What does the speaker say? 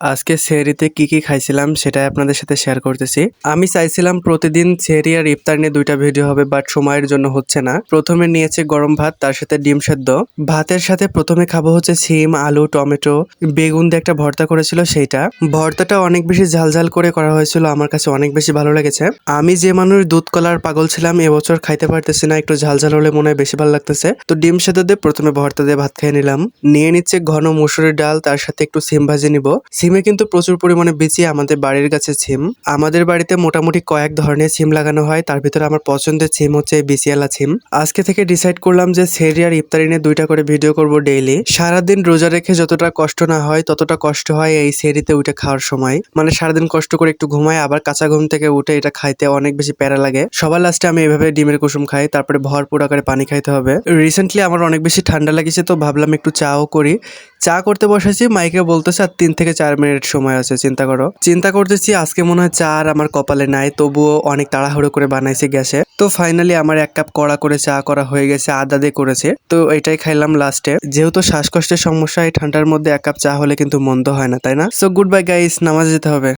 আজকে সেহরিতে কি খাইছিলাম সেটাই আপনাদের সাথে শেয়ার করতেছি। আমি চাইছিলাম প্রতিদিন সেহরি আর ইফতার নিয়ে দুইটা ভিডিও হবে, বাট সময়ের জন্য হচ্ছে না। প্রথমে নিয়েছে গরম ভাত, তার সাথে ডিম সেদ্ধ। ভাতের সাথে প্রথমে খাবো হচ্ছে সিম, আলু, টমেটো, বেগুন দিয়ে একটা ভর্তা করেছিল সেইটা। ভর্তাটা অনেক বেশি ঝাল করে করা হয়েছিল, আমার কাছে অনেক বেশি ভালো লেগেছে। আমি যে মানুষ দুধ কলার পাগল ছিলাম, এবছর খাইতে পারতেছি না, একটু ঝাল হলে মনে হয় বেশি ভালো লাগতেছে। তো ডিম সেদ্ধ দিয়ে প্রথমে ভর্তা দিয়ে ভাত খেয়ে নিলাম। নিয়ে নিচ্ছে ঘন মসুরের ডাল, তার সাথে একটু সিম ভাজি নিব। সিমে কিন্তু প্রচুর পরিমাণে বিচি, আমাদের বাড়ির কাছে সিম। আমাদের বাড়িতে মোটামুটি কয়েক ধরনের সিম লাগানো হয়, তার ভিতরে আমার পছন্দের সিম হচ্ছে বিচিয়ালা সিম। আজকে থেকে ডিসাইড করলাম যে সেহরি আর ইফতারি নিয়ে দুইটা করে ভিডিও করব ডেইলি। সারাদিন রোজা রেখে যতটা কষ্ট না হয় ততটা কষ্ট হয় এই সেহরিতে উঠে খাওয়ার সময়। মানে সারাদিন কষ্ট করে একটু ঘুমায়, আবার কাঁচা ঘুম থেকে উঠে এটা খাইতে অনেক বেশি প্যারা লাগে। সবার লাস্টে আমি এভাবে ডিমের কুসুম খাই, তারপরে ভরপুর আকারে পানি খাইতে হবে। রিসেন্টলি আমার অনেক বেশি ঠান্ডা লাগিছে, তো ভাবলাম একটু চাও করি। চা করতে বসেছি, মাইকে বলতেছে আর 3 থেকে 4 মিনিট সময় আছে। চিন্তা করতেছি আজকে মনে হয় চা আর আমার কপালে নাই, তবুও অনেক তাড়াহুড়ো করে বানাইছি গ্যাসে। তো ফাইনালি আমার 1 কাপ কড়া করে চা করা হয়ে গেছে, আদা দিয়ে করেছে। তো এটাই খাইলাম লাস্টে। যেহেতু শ্বাসকষ্টের সমস্যা, এই ঠান্ডার মধ্যে 1 কাপ চা হলে কিন্তু মন্দ হয় না, তাই না? সো গুড বাই গাইস, নামাজে যেতে হবে।